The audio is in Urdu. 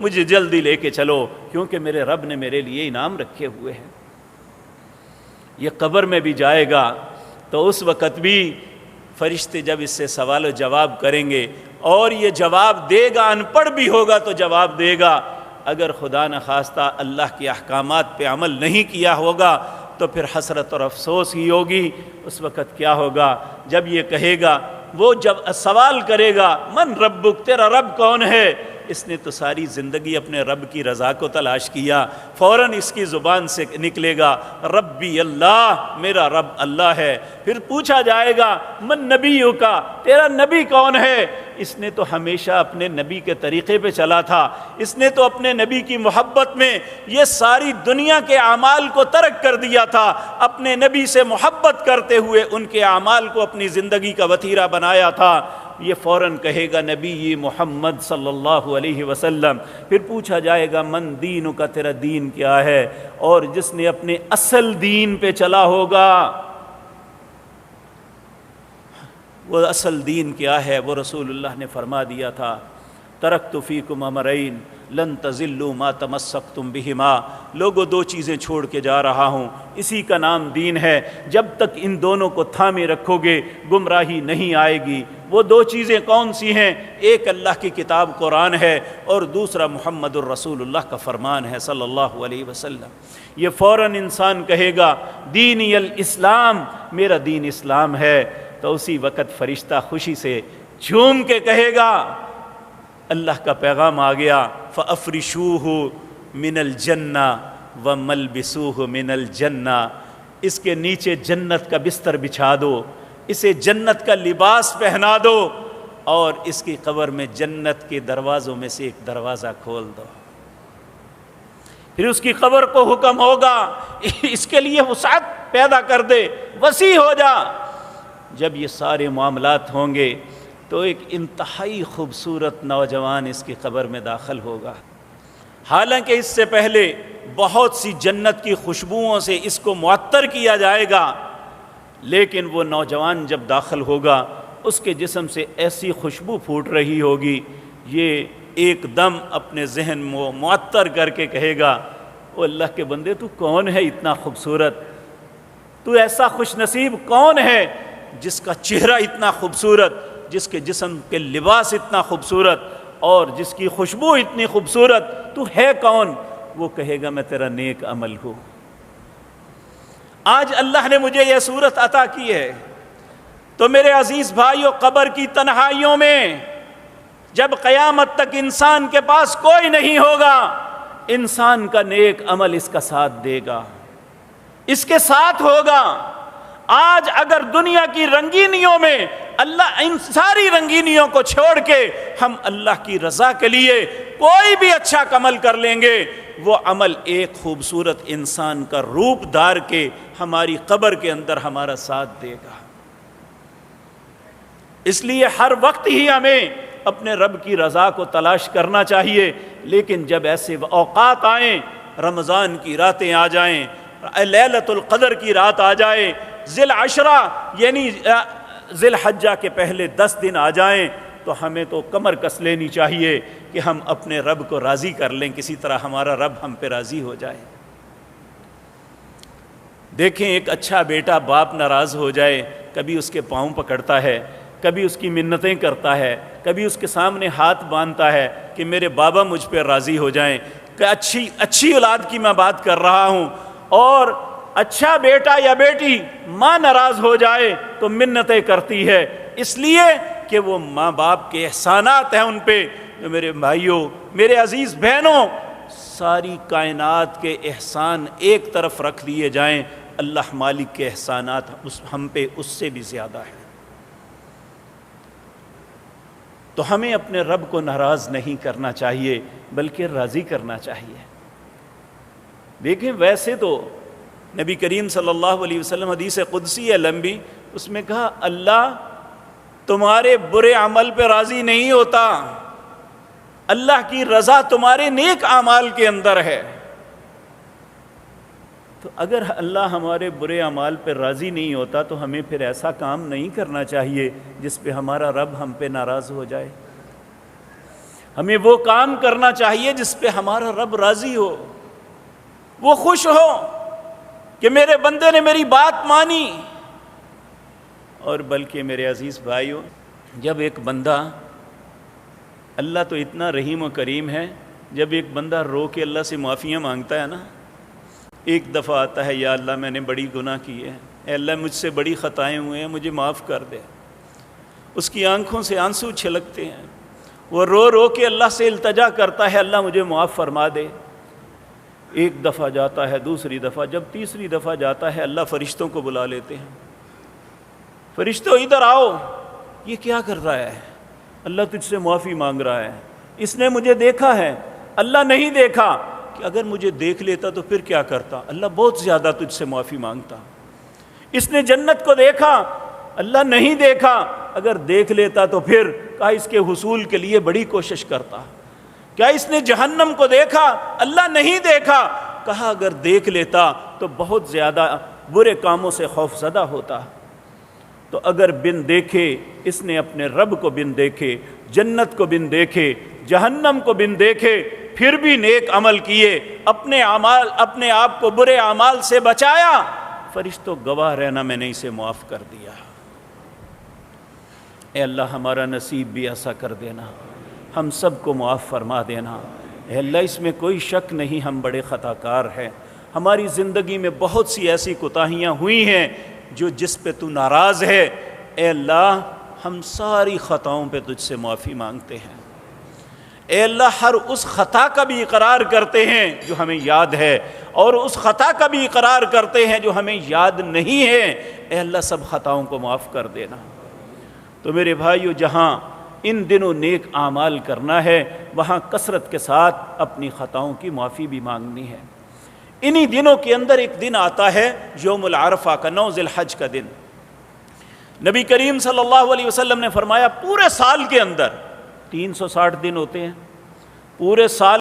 مجھے جلدی لے کے چلو کیونکہ میرے رب نے میرے لیے انعام رکھے ہوئے ہیں۔ یہ قبر میں بھی جائے گا تو اس وقت بھی فرشتے جب اس سے سوال و جواب کریں گے اور یہ جواب دے گا، ان پڑھ بھی ہوگا تو جواب دے گا، اگر خدا نخواستہ اللہ کے احکامات پہ عمل نہیں کیا ہوگا تو پھر حسرت اور افسوس ہی ہوگی۔ اس وقت کیا ہوگا؟ جب یہ کہے گا، وہ جب سوال کرے گا من ربک، تیرا رب کون ہے؟ اس نے تو ساری زندگی اپنے رب کی رضا کو تلاش کیا، فوراً اس کی زبان سے نکلے گا ربی اللہ، میرا رب اللہ ہے۔ پھر پوچھا جائے گا من نبیوں کا، تیرا نبی کون ہے؟ اس نے تو ہمیشہ اپنے نبی کے طریقے پہ چلا تھا، اس نے تو اپنے نبی کی محبت میں یہ ساری دنیا کے اعمال کو ترک کر دیا تھا، اپنے نبی سے محبت کرتے ہوئے ان کے اعمال کو اپنی زندگی کا وتیرہ بنایا تھا۔ یہ فوراً کہے گا نبی محمد صلی اللہ علیہ وسلم۔ پھر پوچھا جائے گا من دینوں کا، تیرا دین کیا ہے؟ اور جس نے اپنے اصل دین پہ چلا ہوگا، وہ اصل دین کیا ہے؟ وہ رسول اللہ نے فرما دیا تھا ترکت فیکم امرین لن تضلوا ما تمسکتم بہما، لوگوں دو چیزیں چھوڑ کے جا رہا ہوں، اسی کا نام دین ہے، جب تک ان دونوں کو تھامے رکھو گے گمراہی نہیں آئے گی۔ وہ دو چیزیں کون سی ہیں؟ ایک اللہ کی کتاب قرآن ہے اور دوسرا محمد الرسول اللہ کا فرمان ہے صلی اللہ علیہ وسلم۔ یہ فوراً انسان کہے گا دینی الاسلام، میرا دین اسلام ہے، تو اسی وقت فرشتہ خوشی سے جھوم کے کہے گا اللہ کا پیغام آ گیا فَأَفْرِشُوهُ مِنَ الْجَنَّةِ وَمَلْبِسُوهُ مِنَ الْجَنَّةِ، اس کے نیچے جنت کا بستر بچھا دو، اسے جنت کا لباس پہنا دو، اور اس کی قبر میں جنت کے دروازوں میں سے ایک دروازہ کھول دو۔ پھر اس کی قبر کو حکم ہوگا اس کے لیے وسعت پیدا کر دے، وسیع ہو جا۔ جب یہ سارے معاملات ہوں گے تو ایک انتہائی خوبصورت نوجوان اس کی قبر میں داخل ہوگا۔ حالانکہ اس سے پہلے بہت سی جنت کی خوشبوؤں سے اس کو معطر کیا جائے گا، لیکن وہ نوجوان جب داخل ہوگا اس کے جسم سے ایسی خوشبو پھوٹ رہی ہوگی، یہ ایک دم اپنے ذہن میں معطر کر کے کہے گا او اللہ کے بندے تو کون ہے اتنا خوبصورت؟ تو ایسا خوش نصیب کون ہے جس کا چہرہ اتنا خوبصورت، جس کے جسم کے لباس اتنا خوبصورت اور جس کی خوشبو اتنی خوبصورت؟ تو ہے کون؟ وہ کہے گا میں تیرا نیک عمل ہوں، آج اللہ نے مجھے یہ صورت عطا کی ہے۔ تو میرے عزیز بھائیو، قبر کی تنہائیوں میں جب قیامت تک انسان کے پاس کوئی نہیں ہوگا، انسان کا نیک عمل اس کا ساتھ دے گا، اس کے ساتھ ہوگا۔ آج اگر دنیا کی رنگینیوں میں اللہ ان ساری رنگینیوں کو چھوڑ کے ہم اللہ کی رضا کے لیے کوئی بھی اچھا عمل کر لیں گے، وہ عمل ایک خوبصورت انسان کا روپ دار کے ہماری قبر کے اندر ہمارا ساتھ دے گا۔ اس لیے ہر وقت ہی ہمیں اپنے رب کی رضا کو تلاش کرنا چاہیے، لیکن جب ایسے اوقات آئیں، رمضان کی راتیں آ جائیں، لیلۃ القدر کی رات آ جائے، ذی العشرہ یعنی ذی الحجہ کے پہلے 10 دن آ جائیں، تو ہمیں تو کمر کس لینی چاہیے کہ ہم اپنے رب کو راضی کر لیں، کسی طرح ہمارا رب ہم پہ راضی ہو جائے۔ دیکھیں ایک اچھا بیٹا باپ ناراض ہو جائے، کبھی اس کے پاؤں پکڑتا ہے، کبھی اس کی منتیں کرتا ہے، کبھی اس کے سامنے ہاتھ باندھتا ہے کہ میرے بابا مجھ پہ راضی ہو جائیں، کہ اچھی اولاد کی میں بات کر رہا ہوں۔ اور اچھا بیٹا یا بیٹی ماں ناراض ہو جائے تو منتیں کرتی ہے، اس لیے کہ وہ ماں باپ کے احسانات ہیں ان پہ۔ تو میرے بھائیوں، میرے عزیز بہنوں، ساری کائنات کے احسان ایک طرف رکھ دیے جائیں، اللہ مالک کے احسانات ہم پہ اس سے بھی زیادہ ہیں۔ تو ہمیں اپنے رب کو ناراض نہیں کرنا چاہیے بلکہ راضی کرنا چاہیے۔ دیکھیں ویسے تو نبی کریم صلی اللہ علیہ وسلم، حدیث قدسی ہے لمبی، اس میں کہا اللہ تمہارے برے عمل پہ راضی نہیں ہوتا، اللہ کی رضا تمہارے نیک اعمال کے اندر ہے۔ تو اگر اللہ ہمارے برے اعمال پہ راضی نہیں ہوتا تو ہمیں پھر ایسا کام نہیں کرنا چاہیے جس پہ ہمارا رب ہم پہ ناراض ہو جائے۔ ہمیں وہ کام کرنا چاہیے جس پہ ہمارا رب راضی ہو، وہ خوش ہو کہ میرے بندے نے میری بات مانی۔ اور بلکہ میرے عزیز بھائیو، جب ایک بندہ، اللہ تو اتنا رحیم و کریم ہے، جب ایک بندہ رو کے اللہ سے معافیاں مانگتا ہے نا، ایک دفعہ آتا ہے یا اللہ میں نے بڑی گناہ کی ہے، اے اللہ مجھ سے بڑی خطائیں ہوئے ہیں، مجھے معاف کر دے، اس کی آنکھوں سے آنسو چھلکتے ہیں، وہ رو رو کے اللہ سے التجا کرتا ہے اللہ مجھے معاف فرما دے۔ ایک دفعہ جاتا ہے، دوسری دفعہ، جب تیسری دفعہ جاتا ہے اللہ فرشتوں کو بلا لیتے ہیں، فرشتوں ادھر آؤ، یہ کیا کر رہا ہے؟ اللہ تجھ سے معافی مانگ رہا ہے، اس نے مجھے دیکھا ہے، اللہ نہیں دیکھا، کہ اگر مجھے دیکھ لیتا تو پھر کیا کرتا، اللہ بہت زیادہ تجھ سے معافی مانگتا۔ اس نے جنت کو دیکھا، اللہ نہیں دیکھا، اگر دیکھ لیتا تو پھر کہا اس کے حصول کے لیے بڑی کوشش کرتا۔ کیا اس نے جہنم کو دیکھا، اللہ نہیں دیکھا، کہا اگر دیکھ لیتا تو بہت زیادہ برے کاموں سے خوف زدہ ہوتا۔ تو اگر بن دیکھے، اس نے اپنے رب کو بن دیکھے، جنت کو بن دیکھے، جہنم کو بن دیکھے، پھر بھی نیک عمل کیے، اپنے آپ کو برے اعمال سے بچایا، فرشتوں گواہ رہنا میں نے اسے معاف کر دیا۔ اے اللہ ہمارا نصیب بھی ایسا کر دینا، ہم سب کو معاف فرما دینا۔ اے اللہ اس میں کوئی شک نہیں ہم بڑے خطا کار ہیں، ہماری زندگی میں بہت سی ایسی کوتاہیاں ہوئی ہیں جس پہ تو ناراض ہے۔ اے اللہ ہم ساری خطاؤں پہ تجھ سے معافی مانگتے ہیں۔ اے اللہ ہر اس خطا کا بھی اقرار کرتے ہیں جو ہمیں یاد ہے، اور اس خطا کا بھی اقرار کرتے ہیں جو ہمیں یاد نہیں ہے۔ اے اللہ سب خطاؤں کو معاف کر دینا۔ تو میرے بھائیو، جہاں ان دنوں نیک اعمال کرنا ہے، وہاں کثرت کے ساتھ اپنی خطاؤں کی معافی بھی مانگنی ہے۔ انہی دنوں کے اندر ایک دن آتا ہے یوم العرفہ کا، 9 ذی الحج کا دن۔ نبی کریم صلی اللہ علیہ وسلم نے فرمایا پورے سال کے اندر 360 دن ہوتے ہیں، پورے سال